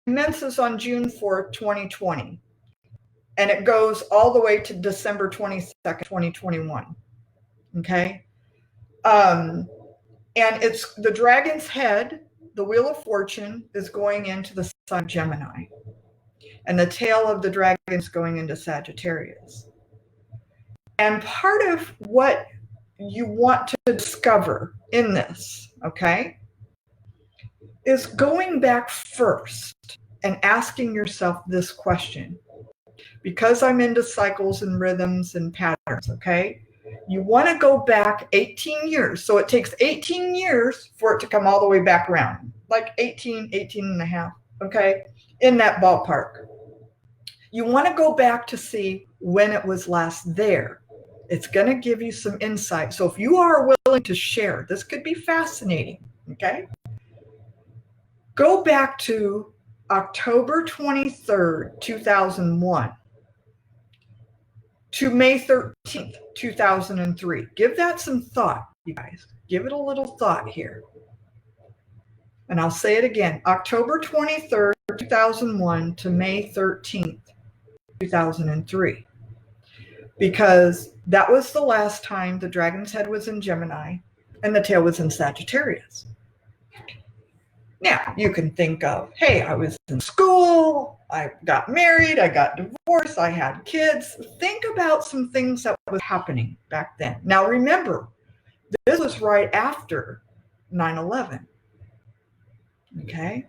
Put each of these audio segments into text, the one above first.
commences on June 4th, 2020. And it goes all the way to December 22nd, 2021. Okay. And it's the dragon's head, the Wheel of Fortune, is going into the sign of Gemini. And the tail of the dragon is going into Sagittarius. And part of what you want to discover in this, okay, is going back first and asking yourself this question. Because I'm into cycles and rhythms and patterns, okay? You want to go back 18 years. So it takes 18 years for it to come all the way back around, like 18 and a half, okay? In that ballpark. You want to go back to see when it was last there. It's going to give you some insight. So if you are willing to share, this could be fascinating, okay? Go back to October 23rd, 2001 to May 13th, 2003. Give that some thought, you guys. Give it a little thought here. And I'll say it again. October 23rd, 2001 to May 13th, 2003. Because that was the last time the dragon's head was in Gemini and the tail was in Sagittarius. Now, you can think of, hey, I was in school, I got married, I got divorced, I had kids. Think about some things that was happening back then. Now, remember, this was right after 9/11, okay?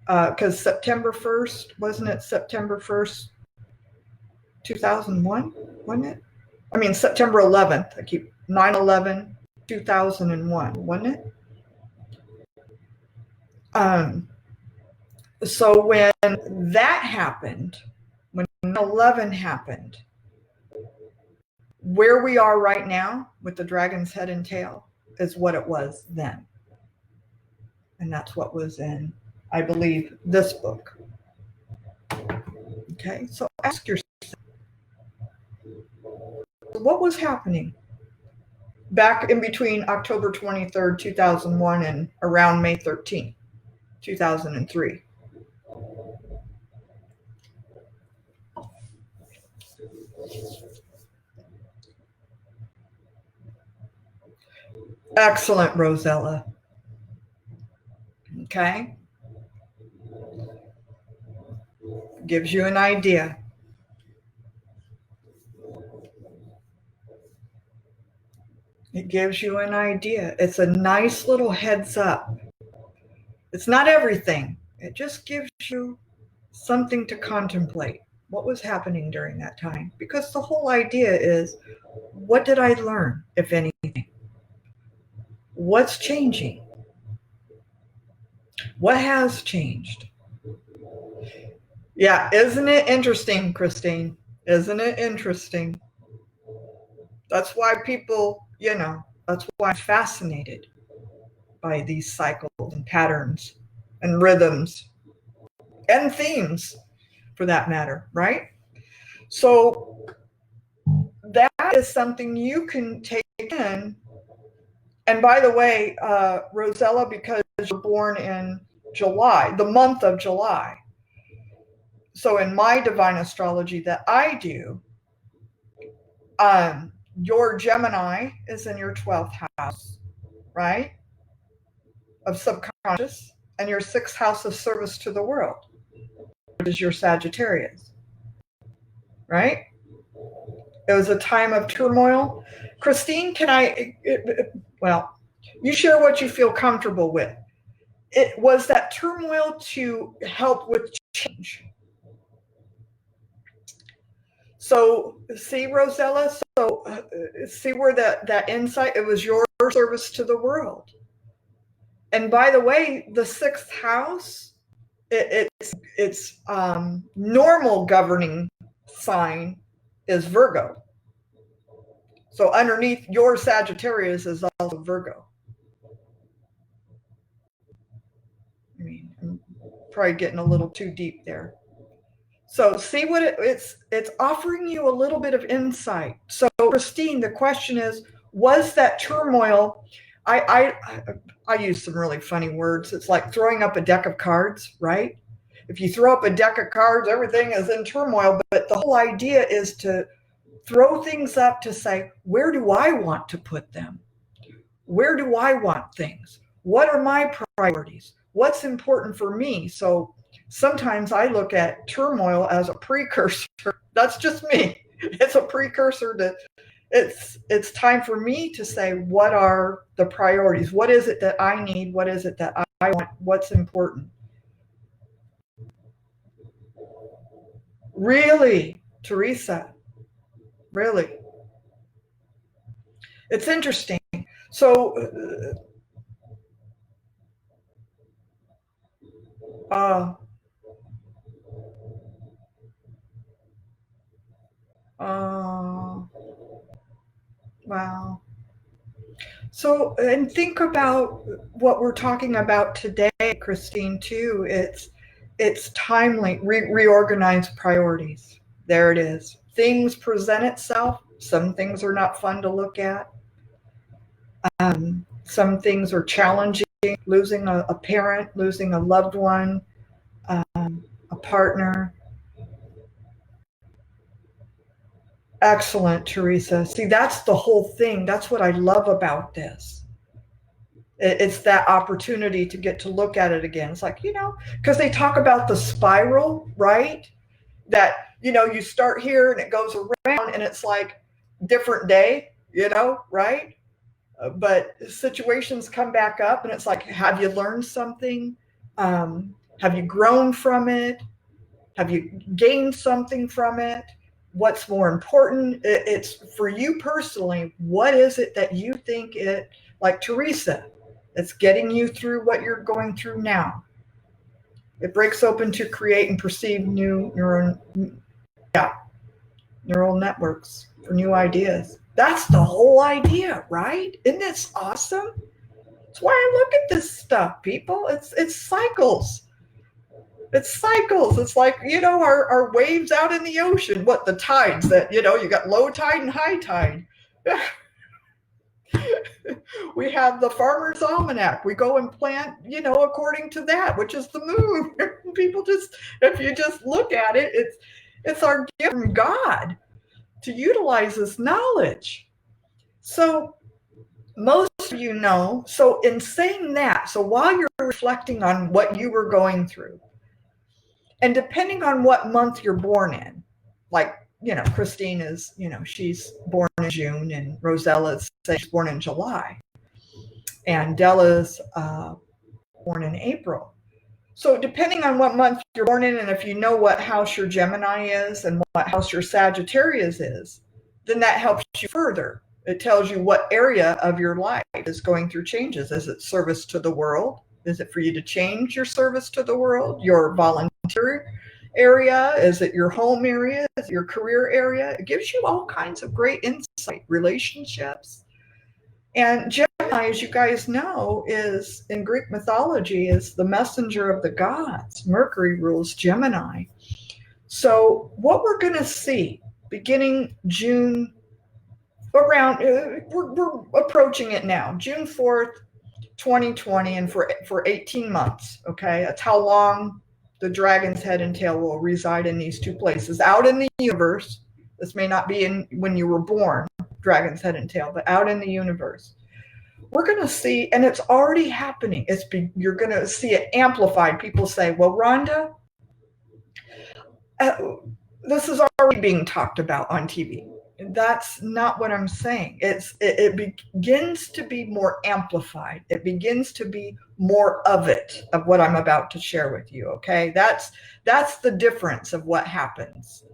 Because September 1st, wasn't it September 1st, 2001, wasn't it? I mean, September 11th, 9/11, 2001, wasn't it? So when that happened, when 9/11 happened, where we are right now with the dragon's head and tail is what it was then. And that's what was in, I believe, this book. Okay, so ask yourself, what was happening back in between October 23rd, 2001 and around May 13th, 2003? Excellent, Rosella. Okay. Gives you an idea. It gives you an idea. It's a nice little heads up. It's not everything. It just gives you something to contemplate. What was happening during that time? Because the whole idea is, what did I learn, if anything? What's changing? What has changed? Yeah, isn't it interesting, Christine? Isn't it interesting? That's why people, that's why I'm fascinated by these cycles and patterns and rhythms and themes, for that matter, right? So that is something you can take in. And by the way, Rosella, because you're born in July, the month of July. So in my divine astrology that I do, your Gemini is in your 12th house, right? Of subconscious, and your 6th house of service to the world, which is your Sagittarius, right? It was a time of turmoil. Christine, you share what you feel comfortable with. It was that turmoil to help with change. So see, Rosella, see where that insight, it was your service to the world. And by the way, the 6th house, it's normal governing sign is Virgo. So underneath your Sagittarius is also Virgo. I mean, I'm probably getting a little too deep there. So see what it's offering you a little bit of insight. So Christine, the question is, was that turmoil? I use some really funny words. It's like throwing up a deck of cards, right? if you throw up a deck of cards, everything is in turmoil. But the whole idea is to throw things up to say, where do I want to put them? Where do I want things? What are my priorities? What's important for me? So sometimes I look at turmoil as a precursor. That's just me. It's a precursor to it's time for me to say, what are the priorities? What is it that I need? What is it that I want? What's important? Really, Teresa, really. It's interesting. So, uh, wow. So, and think about what we're talking about today, Christine, too. It's timely, reorganize priorities. There it is. Things present itself. Some things are not fun to look at. Some things are challenging. Losing a parent, losing a loved one, a partner. Excellent, Teresa. See, that's the whole thing. That's what I love about this. It's that opportunity to get to look at it again. It's like, because they talk about the spiral, right? That, you start here and it goes around and it's like different day, right? But situations come back up and it's like, have you learned something? Have you grown from it? Have you gained something from it? What's more important? It's for you personally. What is it that you think like Teresa, it's getting you through what you're going through now? It breaks open to create and perceive new neural networks for new ideas. That's the whole idea, right? Isn't this awesome? That's why I look at this stuff, people. It's cycles. It's cycles. It's like, our waves out in the ocean. What, the tides that, you got low tide and high tide. We have the Farmer's Almanac. We go and plant, according to that, which is the moon. People if you just look at it, it's our gift from God to utilize this knowledge. So most of you know, so in saying that, so while you're reflecting on what you were going through, and depending on what month you're born in, like, Christine is, she's born in June, and Rosella's she's born in July, and Della's born in April. So depending on what month you're born in, and if you know what house your Gemini is and what house your Sagittarius is, then that helps you further. It tells you what area of your life is going through changes. Is it service to the world? Is it for you to change your service to the world, your volunteer area? Is it your home area? Is it your career area? It gives you all kinds of great insight, relationships. And Gemini, as you guys know, is in Greek mythology is the messenger of the gods. Mercury rules Gemini. So what we're going to see beginning June, around, we're approaching it now, June 4th, 2020, and for 18 months, okay? That's how long the dragon's head and tail will reside in these two places. Out in the universe, this may not be in when you were born, dragon's head and tail, but out in the universe. We're going to see, and it's already happening, you're going to see it amplified. People say, well, Rhonda, this is already being talked about on TV. That's not what I'm saying. It begins to be more amplified. It begins to be more of what I'm about to share with you. Okay, that's the difference of what happens.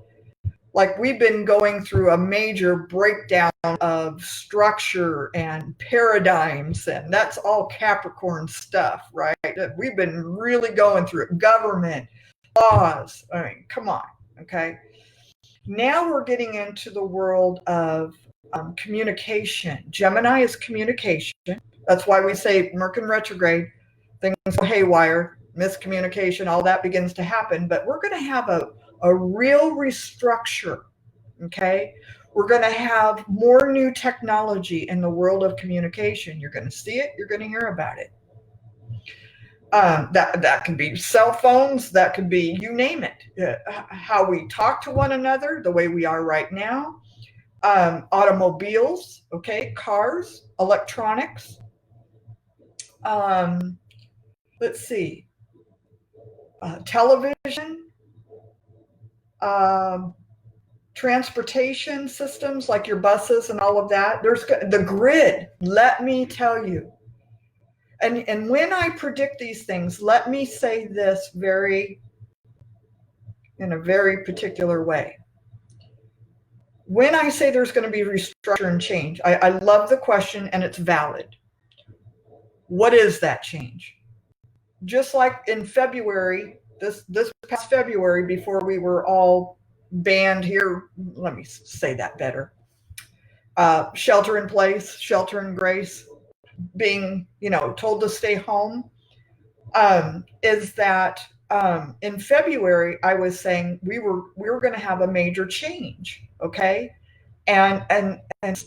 Like, we've been going through a major breakdown of structure and paradigms, and that's all Capricorn stuff, right? We've been really going through it. Government, laws. I mean, come on. Okay. Now we're getting into the world of communication. Gemini is communication. That's why we say Mercury retrograde, things go haywire, miscommunication, all that begins to happen. But we're going to have a real restructure, okay? We're going to have more new technology in the world of communication. You're going to see it. You're going to hear about it. That could be cell phones, that could be, you name it, how we talk to one another, the way we are right now, automobiles, okay, cars, electronics. Let's see, television, transportation systems like your buses and all of that. There's the grid, let me tell you. And when I predict these things, let me say this in a very particular way. When I say there's going to be restructure and change, I love the question and it's valid. What is that change? Just like in February, this past February, before we were all banned here, let me say that better. Shelter in place, shelter in grace, being, told to stay home, is that in February I was saying we were going to have a major change, okay, and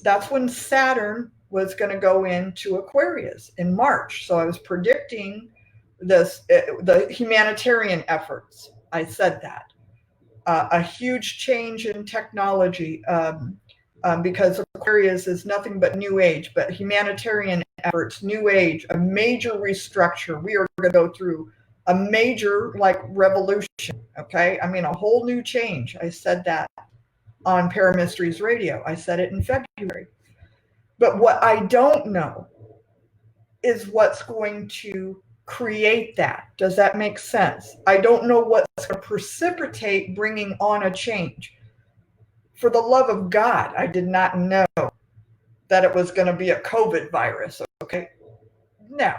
that's when Saturn was going to go into Aquarius in March. So I was predicting this, the humanitarian efforts. I said that a huge change in technology. Because Aquarius is nothing but new age, but humanitarian efforts, new age, a major restructure. We are going to go through a major revolution, okay? I mean, a whole new change. I said that on Paramysteries Radio. I said it in February. But what I don't know is what's going to create that. Does that make sense? I don't know what's going to precipitate bringing on a change. For the love of God, I did not know that it was going to be a COVID virus, okay? Now,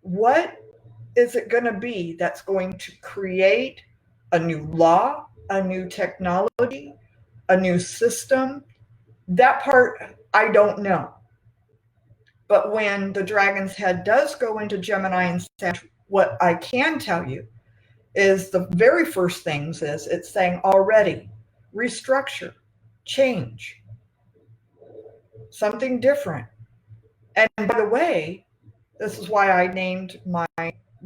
what is it going to be that's going to create a new law, a new technology, a new system? That part, I don't know. But when the dragon's head does go into Gemini and Sag, what I can tell you is the very first things is it's saying already, restructure, change, something different. And by the way, this is why I named my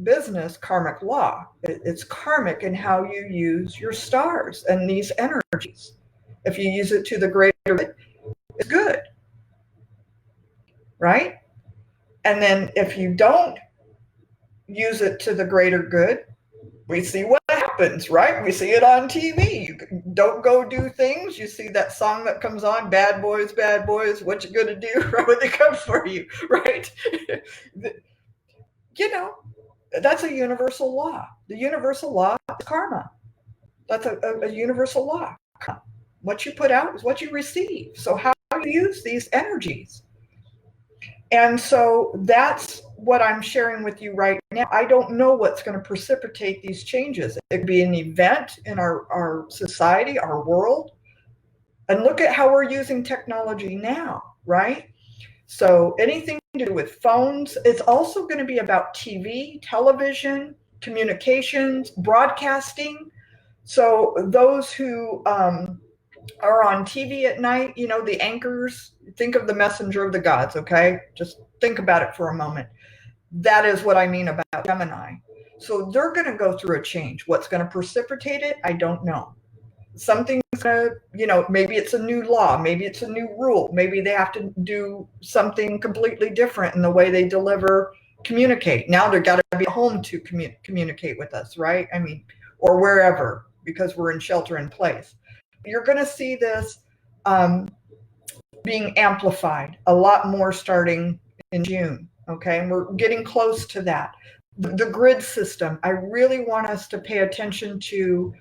business Karmic Law. It's karmic in how you use your stars and these energies. If you use it to the greater good, it's good, right? And then if you don't use it to the greater good, we see what happens, right? We see it on TV. You don't go do things. You see that song that comes on, bad boys, what you gonna do right when they come for you, right? That's a universal law. The universal law is karma. That's a universal law. What you put out is what you receive. So how do you use these energies? And so that's what I'm sharing with you right now. I don't know what's going to precipitate these changes. It could be an event in our society, our world. And look at how we're using technology now, right? So anything to do with phones. It's also going to be about TV, television, communications, broadcasting. So those who are on TV at night, the anchors, think of the messenger of the gods, okay? Just think about it for a moment. That is what I mean about Gemini. So they're going to go through a change. What's going to precipitate it? I don't know. Something's going to, maybe it's a new law, maybe it's a new rule, maybe they have to do something completely different in the way they communicate. Now they've got to be home to communicate with us, right? I mean, or wherever, because we're in shelter in place. You're going to see this being amplified a lot more starting in June, okay? And we're getting close to that. The grid system, I really want us to pay attention to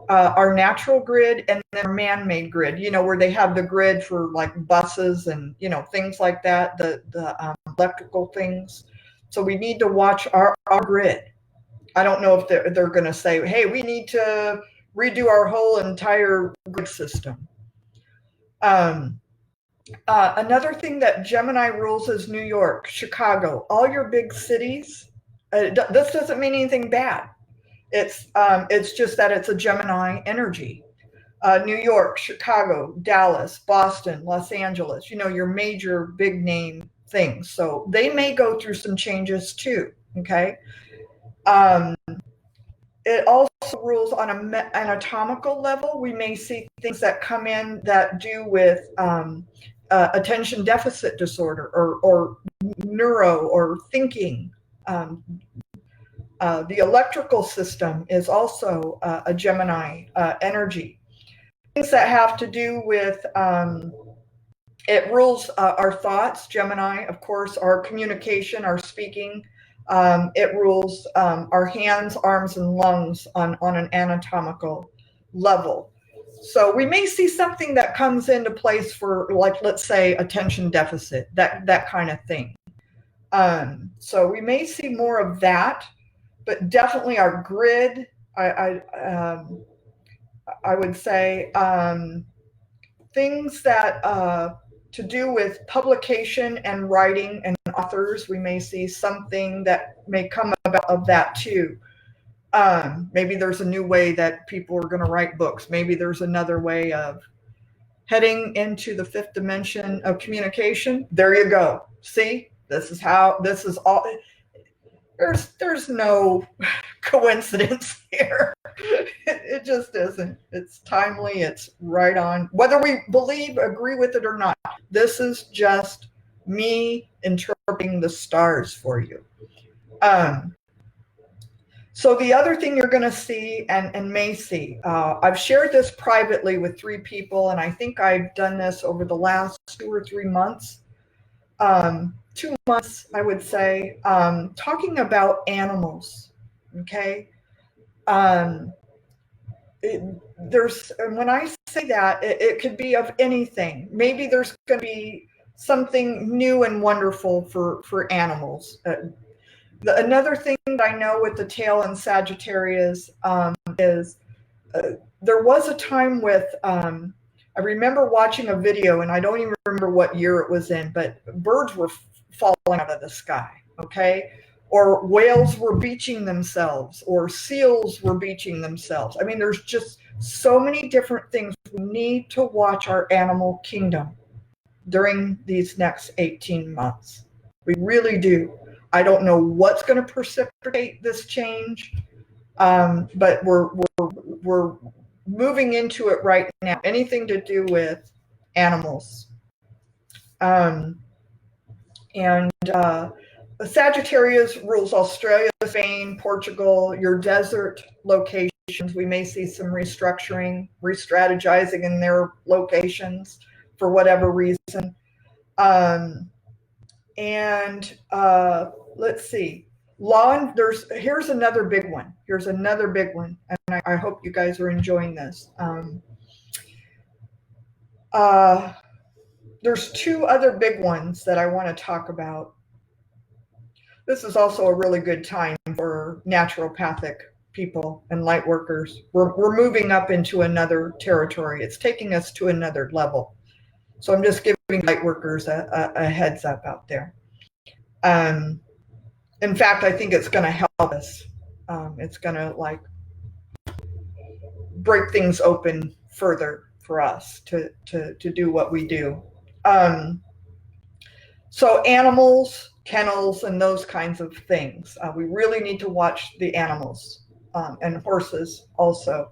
our natural grid and then our man-made grid, where they have the grid for like buses and, things like that, the electrical things. So we need to watch our grid. I don't know if they're going to say, hey, we need to redo our whole entire grid system. Another thing that Gemini rules is New York, Chicago, all your big cities. This doesn't mean anything bad. It's just that it's a Gemini energy. New York, Chicago, Dallas, Boston, Los Angeles, your major big name things. So they may go through some changes too. Okay. Um, it also rules on an anatomical level. We may see things that come in that do with attention deficit disorder or neuro or thinking. The electrical system is also a Gemini energy. Things that have to do with it rules our thoughts, Gemini, of course, our communication, our speaking. It rules our hands, arms, and lungs on an anatomical level. So we may see something that comes into place for, like, let's say, attention deficit, that kind of thing. So we may see more of that, but definitely our grid, I would say, things that to do with publication and writing and authors, we may see something that may come about of that too. Maybe there's a new way that people are going to write books. Maybe there's another way of heading into the fifth dimension of communication. There you go. See, this is all. There's no coincidence here. It just isn't. It's timely. It's right on. Whether we agree with it or not, this is just me interpreting the stars for you. So the other thing you're going to see and may see, I've shared this privately with 3 people, and I think I've done this over the last 2 or 3 months. 2 months, I would say, talking about animals. Okay. When I say that, it could be of anything. Maybe there's going to be something new and wonderful for animals. Another thing that I know with the tail in Sagittarius is there was a time with, I remember watching a video, and I don't even remember what year it was in, but birds were falling out of the sky, okay? Or whales were beaching themselves, or seals were beaching themselves. I mean, there's just so many different things. We need to watch our animal kingdom during these next 18 months. We really do. I don't know what's going to precipitate this change, but we're moving into it right now. Anything to do with animals. Sagittarius rules Australia, Spain, Portugal, your desert locations. We may see some restructuring, re-strategizing in their locations for whatever reason. Let's see. Here's another big one. And I hope you guys are enjoying this. There's 2 other big ones that I want to talk about. This is also a really good time for naturopathic people and light workers. We're moving up into another territory. It's taking us to another level. So I'm just giving light workers a heads up out there. In fact, I think it's going to help us. It's going to break things open further for us to do what we do. So animals, kennels, and those kinds of things. We really need to watch the animals and horses also.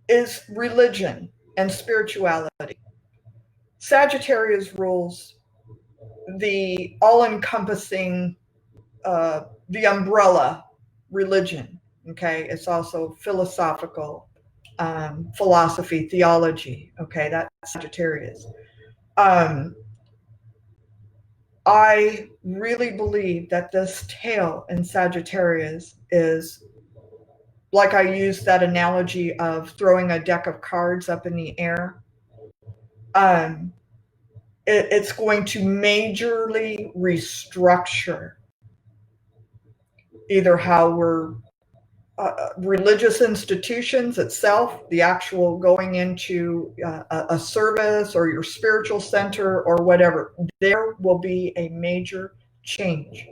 Is religion and spirituality. Sagittarius rules the all-encompassing, the umbrella religion. Okay, it's also philosophical, philosophy, theology. Okay, that's Sagittarius. I really believe that this tail in Sagittarius is, like I used that analogy of throwing a deck of cards up in the air. It's going to majorly restructure either how we're religious institutions itself, the actual going into a service or your spiritual center or whatever. There will be a major change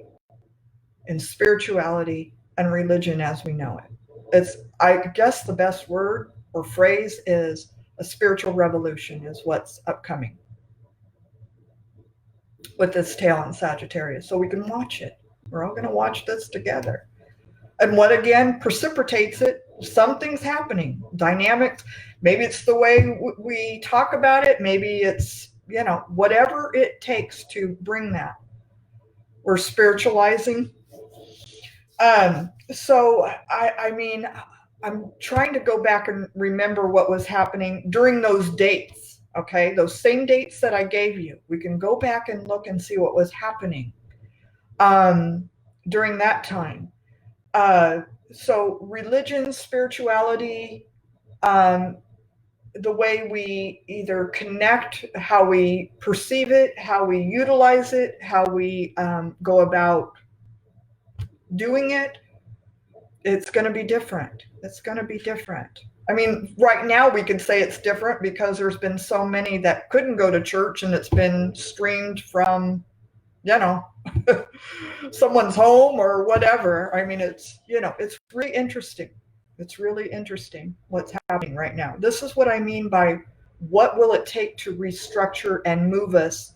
in spirituality and religion as we know it. I guess the best word or phrase is a spiritual revolution is what's upcoming. with this tail in Sagittarius. So we can watch it. We're all going to watch this together. And what again precipitates it? Something's happening. Dynamics. Maybe it's the way we talk about it. Maybe it's, whatever it takes to bring that. We're spiritualizing. So I mean, I'm trying to go back and remember what was happening during those dates. Okay, those same dates that I gave you. We can go back and look and see what was happening during that time. So religion, spirituality, the way we either connect, how we perceive it, how we utilize it, how we go about doing it, it's going to be different. It's going to be different. I mean, right now we could say it's different because there's been so many that couldn't go to church and it's been streamed from, someone's home or whatever. I mean, it's really interesting. It's really interesting what's happening right now. This is what I mean by what will it take to restructure and move us.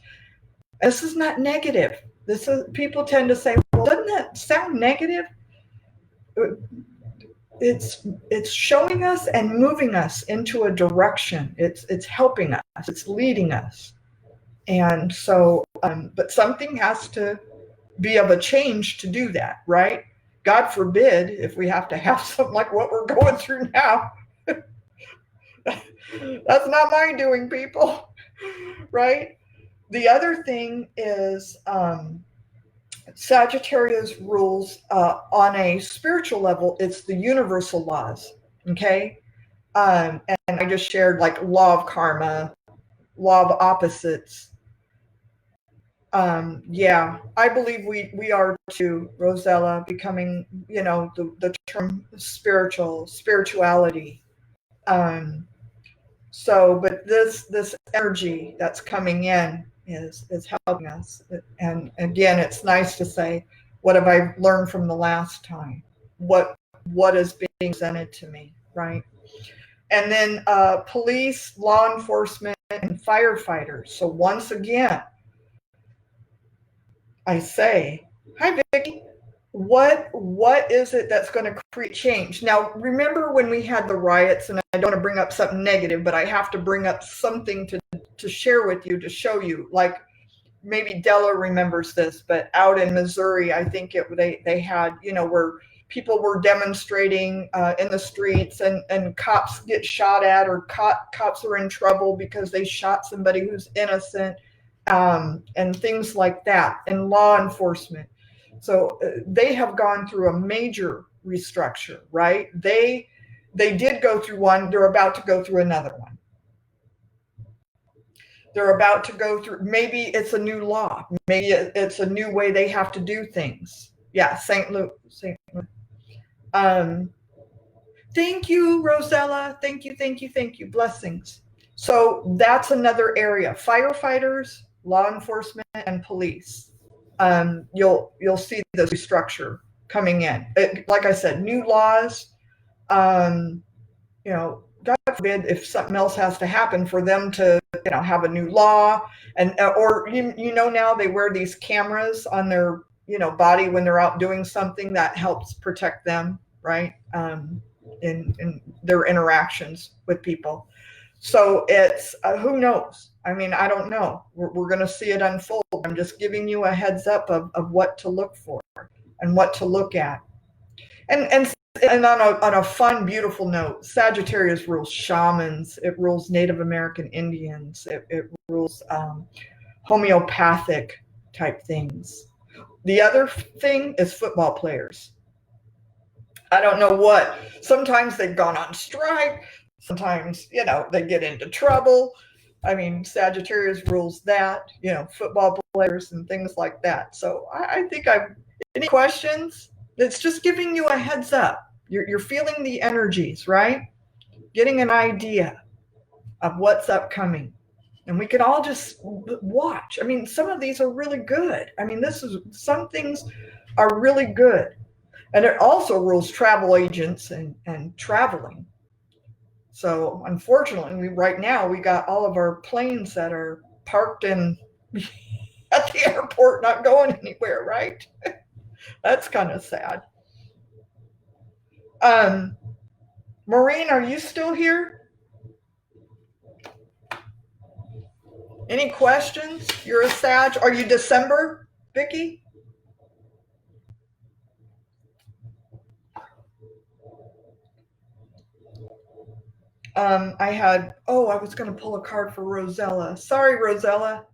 This is not negative. This is, people tend to say, well, doesn't that sound negative? It's showing us and moving us into a direction. It's helping us. It's leading us. And so, but something has to be of a change to do that, right? God forbid if we have to have something like what we're going through now. That's not my doing, people, right? The other thing is Sagittarius rules on a spiritual level. It's the universal laws, okay? And I just shared like law of karma, law of opposites. Yeah, I believe we are too, Rosella, becoming, the term spirituality. So, but this energy that's coming in is helping us. And again, it's nice to say, what have I learned from the last time? What is being presented to me, right? And then police, law enforcement, and firefighters. So once again, I say, hi, Vicki. What is it that's going to create change? Now, remember when we had the riots, and I don't want to bring up something negative, but I have to bring up something to share with you, to show you. Like maybe Della remembers this, but out in Missouri, I think they had, where people were demonstrating in the streets, and cops get shot at, or cops are in trouble because they shot somebody who's innocent. And things like that, and law enforcement. So they have gone through a major restructure, right? They did go through one. They're about to go through another one. They're about to go through, maybe it's a new law. Maybe it's a new way they have to do things. Yeah, St. Louis. Thank you, Rosella. Thank you. Blessings. So that's another area. Firefighters, law enforcement, and police. You'll see the restructure coming in. Like I said, new laws. God forbid if something else has to happen for them to, have a new law, and or now they wear these cameras on their body when they're out doing something that helps protect them, right? In their interactions with people. So it's, who knows? I mean, I don't know. We're going to see it unfold. I'm just giving you a heads up of what to look for and what to look at. And on a fun, beautiful note, Sagittarius rules shamans. It rules Native American Indians. It rules homeopathic type things. The other thing is football players. I don't know what. Sometimes they've gone on strike. Sometimes, they get into trouble. I mean, Sagittarius rules that, football players and things like that. So I think any questions? It's just giving you a heads up. You're feeling the energies, right? Getting an idea of what's upcoming. And we can all just watch. I mean, some of these are really good. I mean, some things are really good. And it also rules travel agents and traveling. So unfortunately, right now we got all of our planes that are parked in at the airport, not going anywhere, right? That's kind of sad. Maureen, are you still here? Any questions? You're a Sag. Are you December, Vicki? I was going to pull a card for Rosella. Sorry, Rosella.